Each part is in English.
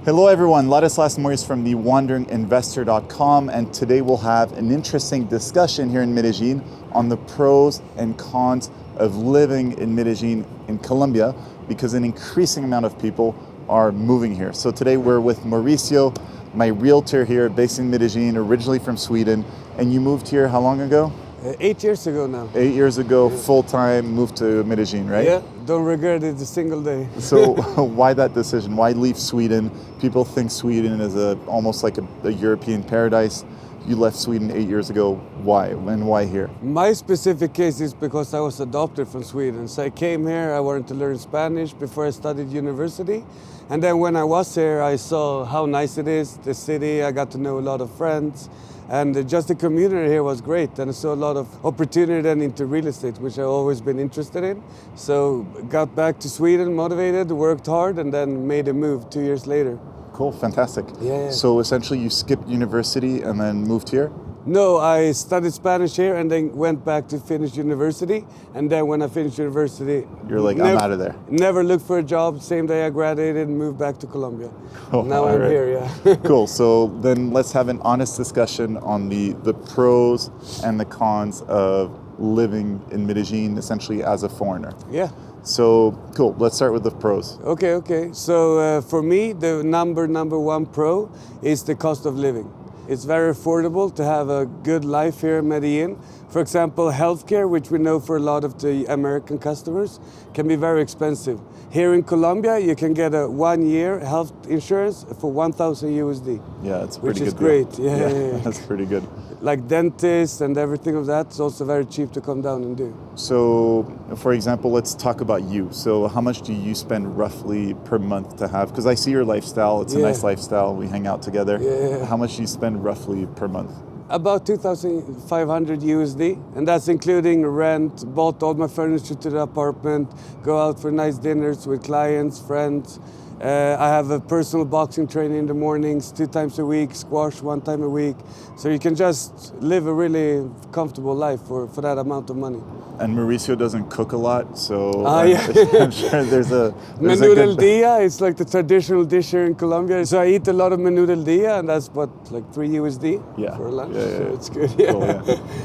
Hello everyone, Ladislas and Maurice from the wanderinginvestor.com, and today we'll have an interesting discussion here in Medellin on the pros and cons of living in Medellin in Colombia, because an increasing amount of people are moving here. So today we're with Mauricio, my realtor here based in Medellin, originally from Sweden, and you moved here how long ago? 8 years ago now. 8 years ago, full-time, moved to Medellin, right? Yeah, don't regret it a single day. So why that decision? Why leave Sweden? People think Sweden is almost like a European paradise. You left Sweden 8 years ago. Why? And why here? My specific case is because I was adopted from Sweden. So I came here, I wanted to learn Spanish before I studied university. And then when I was here, I saw how nice it is, the city. I got to know a lot of friends. And just the community here was great, and I saw a lot of opportunity then into real estate, which I've always been interested in. So got back to Sweden, motivated, worked hard, and then made a move 2 years later. Cool, fantastic. Yeah. So essentially you skipped university and then moved here? No, I studied Spanish here and then went back to finish university. And then when I finished university... You're like, I'm out of there. Never looked for a job. Same day I graduated and moved back to Colombia. Oh, now I'm here, yeah. Cool, so then let's have an honest discussion on the pros and the cons of living in Medellin essentially as a foreigner. Yeah. So, cool, let's start with the pros. Okay. So for me, the number one pro is the cost of living. It's very affordable to have a good life here in Medellin. For example, healthcare, which we know for a lot of the American customers, can be very expensive. Here in Colombia, you can get a 1 year health insurance for 1,000 USD. Yeah, it's pretty good. Which is great. Yeah. That's pretty good. Like dentists and everything of that, it's also very cheap to come down and do. So, for example, let's talk about you. So how much do you spend roughly per month to have? Because I see your lifestyle. It's a nice lifestyle. We hang out together. Yeah. How much do you spend roughly per month? About 2,500 USD, and that's including rent, bought all my furniture to the apartment, go out for nice dinners with clients, friends. I have a personal boxing training in the mornings, 2 times a week, squash 1 time a week. So you can just live a really comfortable life for that amount of money. And Mauricio doesn't cook a lot, so yeah. I'm sure there's a Menudo del good... dia, it's like the traditional dish here in Colombia. So I eat a lot of menudo del dia, and that's what, like 3 USD for lunch. Yeah. So it's good. Cool, yeah.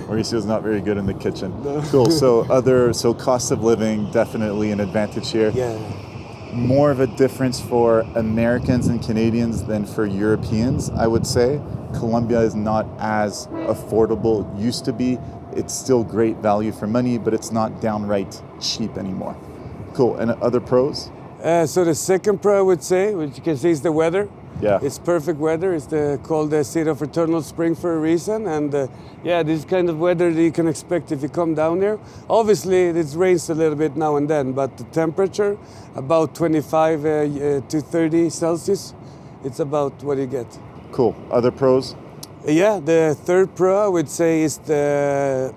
Mauricio's not very good in the kitchen. No. Cool. So cost of living, definitely an advantage here. Yeah. More of a difference for Americans and Canadians than for Europeans, I would say. Colombia is not as affordable it used to be. It's still great value for money, but it's not downright cheap anymore. Cool, and other pros? So the second pro I would say, which you can see, is the weather. Yeah. It's perfect weather. It's called the city of eternal spring for a reason. And this kind of weather that you can expect if you come down here. Obviously, it rains a little bit now and then, but the temperature, about 25 to 30 Celsius, it's about what you get. Cool. Other pros? Yeah, the third pro I would say is the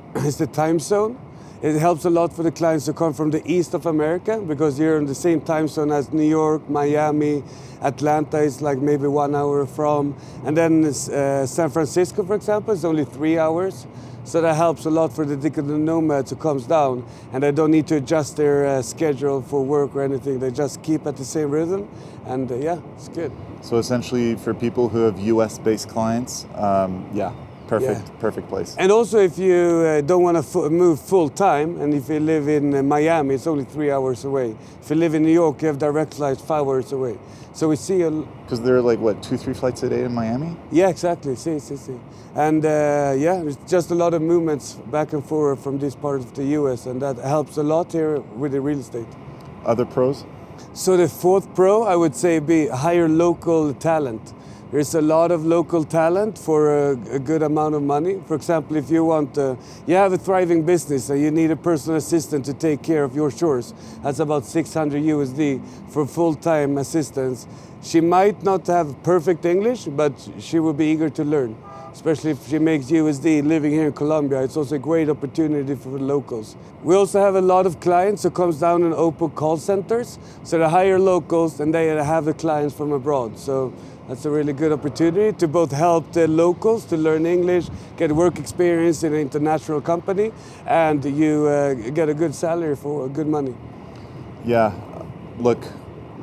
time zone. It helps a lot for the clients who come from the east of America, because you're in the same time zone as New York, Miami, Atlanta is like maybe 1 hour from. And then San Francisco, for example, is only 3 hours. So that helps a lot for the digital nomads who comes down, and they don't need to adjust their schedule for work or anything. They just keep at the same rhythm, and it's good. So essentially for people who have US-based clients, perfect place. And also if you don't want to move full time, and if you live in Miami, it's only 3 hours away. If you live in New York, you have direct flights 5 hours away. So we see because there are like, what, 2-3 flights a day in Miami? Yeah, exactly. See. And there's just a lot of movements back and forth from this part of the US, and that helps a lot here with the real estate. Other pros? So the fourth pro, I would say, be hire local talent. There's a lot of local talent for a good amount of money. For example, if you have a thriving business and you need a personal assistant to take care of your chores, that's about 600 USD for full-time assistance. She might not have perfect English, but she will be eager to learn. Especially if she makes USD living here in Colombia. It's also a great opportunity for the locals. We also have a lot of clients who comes down and open call centers. So they hire locals and they have the clients from abroad. So that's a really good opportunity to both help the locals to learn English, get work experience in an international company, and you get a good salary for good money. Yeah, look,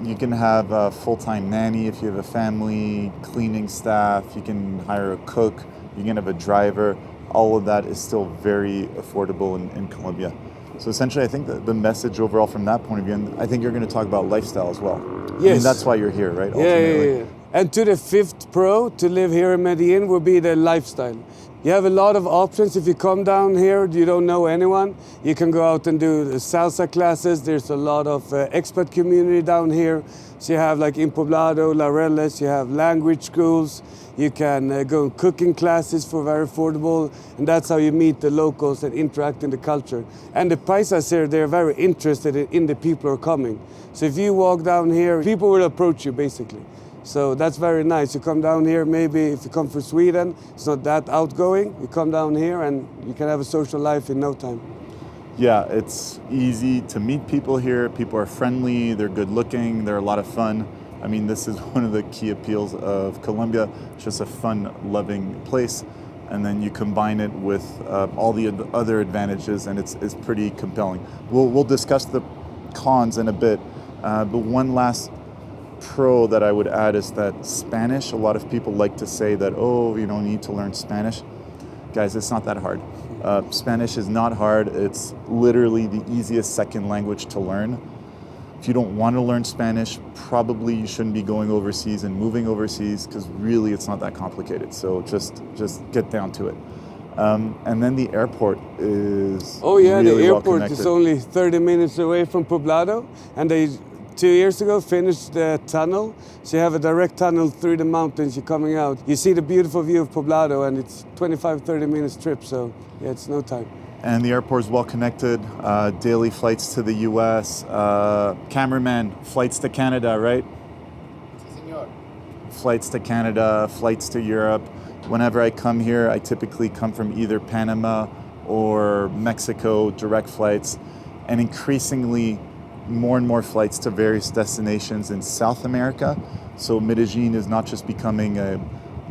You can have a full-time nanny if you have a family, cleaning staff, you can hire a cook, you can have a driver. All of that is still very affordable in Colombia. So essentially, I think the message overall from that point of view, and I think you're going to talk about lifestyle as well. Yes. I mean, that's why you're here, right? Yeah. And to the fifth pro, to live here in Medellin would be the lifestyle. You have a lot of options. If you come down here, you don't know anyone, you can go out and do the salsa classes. There's a lot of expat community down here. So you have like in Poblado, Ladislas, you have language schools. You can go in cooking classes for very affordable. And that's how you meet the locals and interact in the culture. And the paisas here, they're very interested in the people who are coming. So if you walk down here, people will approach you basically. So that's very nice. You come down here, maybe if you come from Sweden, it's not that outgoing. You come down here and you can have a social life in no time. Yeah, it's easy to meet people here. People are friendly, they're good looking, they're a lot of fun. I mean, this is one of the key appeals of Colombia. It's just a fun, loving place. And then you combine it with all the other advantages and it's pretty compelling. We'll discuss the cons in a bit, but one last pro that I would add is that Spanish. A lot of people like to say that, oh, you don't need to learn Spanish. Guys, it's not that hard. Spanish is not hard. It's literally the easiest second language to learn. If you don't want to learn Spanish, probably you shouldn't be going overseas and moving overseas because really it's not that complicated. So just get down to it. And then the airport is really the airport well connected. is only 30 minutes away from Poblado, and they 2 years ago finished the tunnel, so you have a direct tunnel through the mountains. You're coming out, you see the beautiful view of Poblado, and it's 25-30 minutes trip, so yeah, it's no time. And the airport is well connected, daily flights to the US, cameraman, flights to Canada, right? Sí, señor. Flights to Canada, flights to Europe. Whenever I come here, I typically come from either Panama or Mexico, direct flights, and increasingly more and more flights to various destinations in South America. So Medellin is not just becoming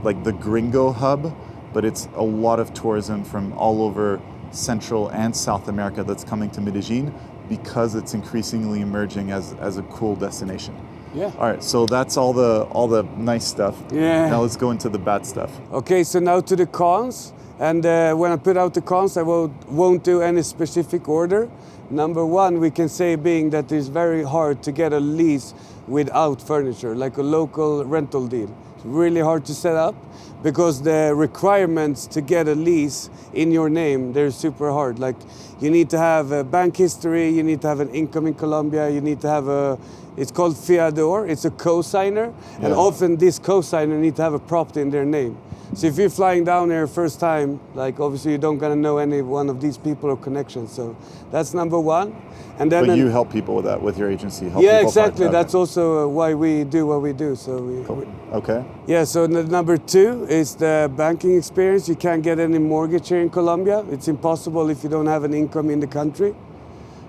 like the gringo hub, but it's a lot of tourism from all over Central and South America that's coming to Medellin because it's increasingly emerging as a cool destination. Yeah. All right, so that's all the nice stuff. Yeah. Now let's go into the bad stuff. Okay, so now to the cons. And when I put out the cons, I won't do any specific order. Number one, we can say being that it's very hard to get a lease without furniture, like a local rental deal. It's really hard to set up because the requirements to get a lease in your name, they're super hard. Like you need to have a bank history, you need to have an income in Colombia, you need to have it's called fiador, it's a co-signer, and often this co-signer need to have a property in their name. So if you're flying down here first time, like obviously you don't gonna know any one of these people or connections. So that's number one. And then But you help people with that, with your agency. Help yeah, people exactly. find, That's also why we do what we do. So cool. Okay. yeah. So number two is the banking experience. You can't get any mortgage here in Colombia. It's impossible if you don't have an income in the country.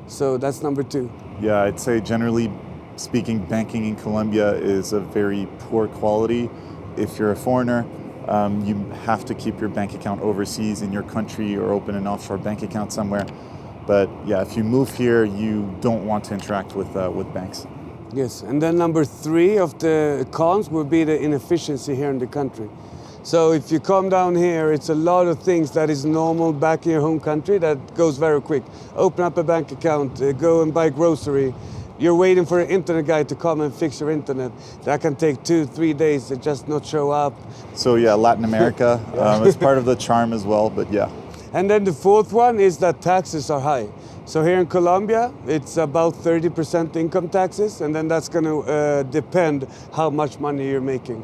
So that's number two. Yeah, I'd say generally speaking, banking in Colombia is of very poor quality. If you're a foreigner, you have to keep your bank account overseas in your country or open an offshore bank account somewhere. But yeah, if you move here, you don't want to interact with banks. Yes, and then number three of the cons would be the inefficiency here in the country. So if you come down here, it's a lot of things that is normal back in your home country that goes very quick. Open up a bank account, go and buy grocery. You're waiting for an internet guy to come and fix your internet. That can take 2-3 days to just not show up. So yeah, Latin America is part of the charm as well, but yeah. And then the fourth one is that taxes are high. So here in Colombia, it's about 30% income taxes, and then that's going to depend how much money you're making.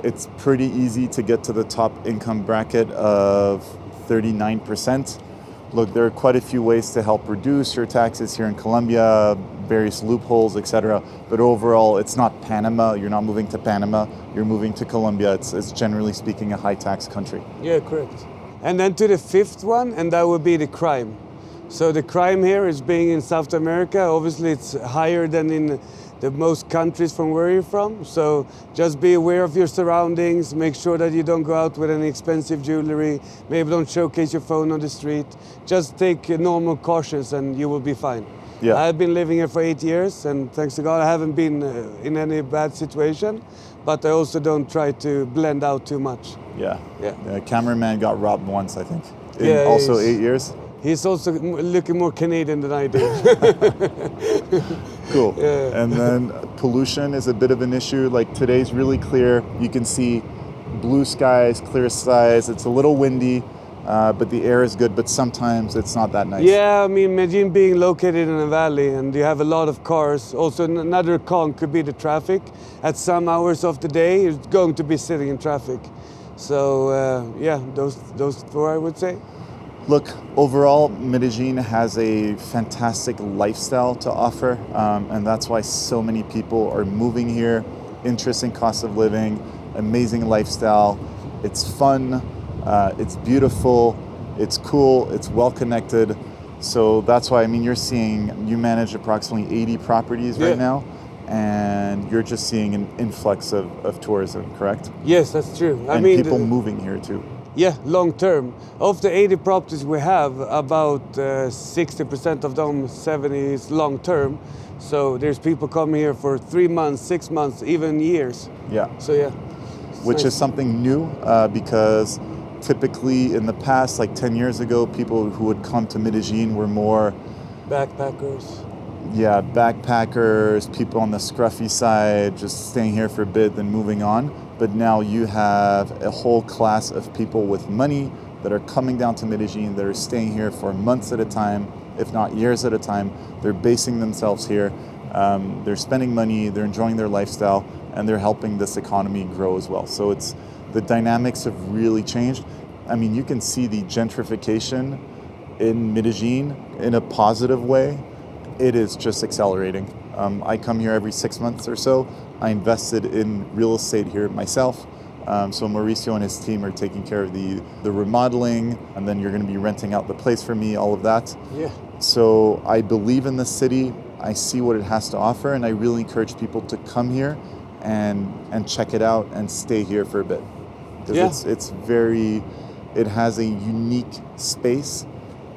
It's pretty easy to get to the top income bracket of 39%. Look, there are quite a few ways to help reduce your taxes here in Colombia, various loopholes, etc. But overall, it's not Panama. You're not moving to Panama. You're moving to Colombia. It's generally speaking a high tax country. Yeah, correct. And then to the fifth one, and that would be the crime. So the crime here is being in South America. Obviously, it's higher than in the most countries from where you're from. So just be aware of your surroundings. Make sure that you don't go out with any expensive jewelry. Maybe don't showcase your phone on the street. Just take normal cautions and you will be fine. Yeah. I've been living here for 8 years, and thanks to God, I haven't been in any bad situation. But I also don't try to blend out too much. Yeah. Yeah. The cameraman got robbed once, I think. In Yeah, also he's- 8 years. He's also looking more Canadian than I do. Cool. Yeah. And then pollution is a bit of an issue. Like today's really clear. You can see blue skies, clear skies. It's a little windy, but the air is good. But sometimes it's not that nice. Yeah, I mean, Medellin being located in a valley and you have a lot of cars. Also, another con could be the traffic. At some hours of the day, you're going to be sitting in traffic. So, yeah, those four I would say. Look, overall, Medellin has a fantastic lifestyle to offer, and that's why so many people are moving here. Interesting cost of living, amazing lifestyle. It's fun, it's beautiful, it's cool, it's well connected. So that's why, I mean, you manage approximately 80 properties right Yeah. now, and you're just seeing an influx of tourism, correct? Yes, that's true. And people moving here too. Yeah, long term. Of the 80 properties we have, about 60% of them, 70 is long term. So there's people coming here for 3 months, 6 months, even years. Yeah. So yeah. Which nice. is something new because typically in the past, like 10 years ago, people who would come to Medellin were more, Backpackers. yeah, backpackers, people on the scruffy side, just staying here for a bit, then moving on. But now you have a whole class of people with money that are coming down to Medellin, that are staying here for months at a time, if not years at a time. They're basing themselves here. They're spending money, they're enjoying their lifestyle, and they're helping this economy grow as well. So the dynamics have really changed. I mean, you can see the gentrification in Medellin in a positive way. It is just accelerating. I come here every 6 months or so. I invested in real estate here myself. So Mauricio and his team are taking care of the remodeling, and then you're going to be renting out the place for me, all of that. Yeah. So I believe in the city. I see what it has to offer, and I really encourage people to come here and check it out and stay here for a bit. Because Yeah. it has a unique space,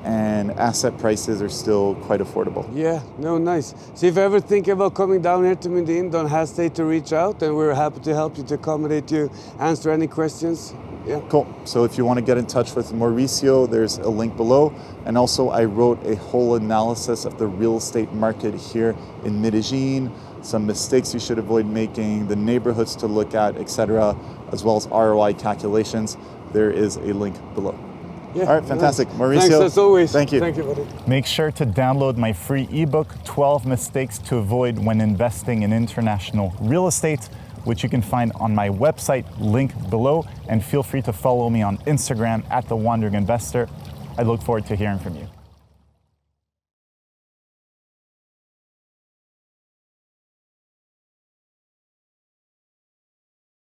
and asset prices are still quite affordable. Yeah, no, nice. So if you ever think about coming down here to Medellin, don't hesitate to reach out, and we're happy to help you, to accommodate you, answer any questions. Yeah. Cool. So if you want to get in touch with Mauricio, there's a link below. And also I wrote a whole analysis of the real estate market here in Medellin, some mistakes you should avoid making, the neighborhoods to look at, etc., as well as ROI calculations. There is a link below. Yeah, All right, fantastic. nice. Mauricio, Thanks as always. Thank you. Thank you, buddy. Make sure to download my free ebook, 12 Mistakes to Avoid When Investing in International Real Estate, which you can find on my website, link below. And feel free to follow me on Instagram @TheWandering Investor. I look forward to hearing from you.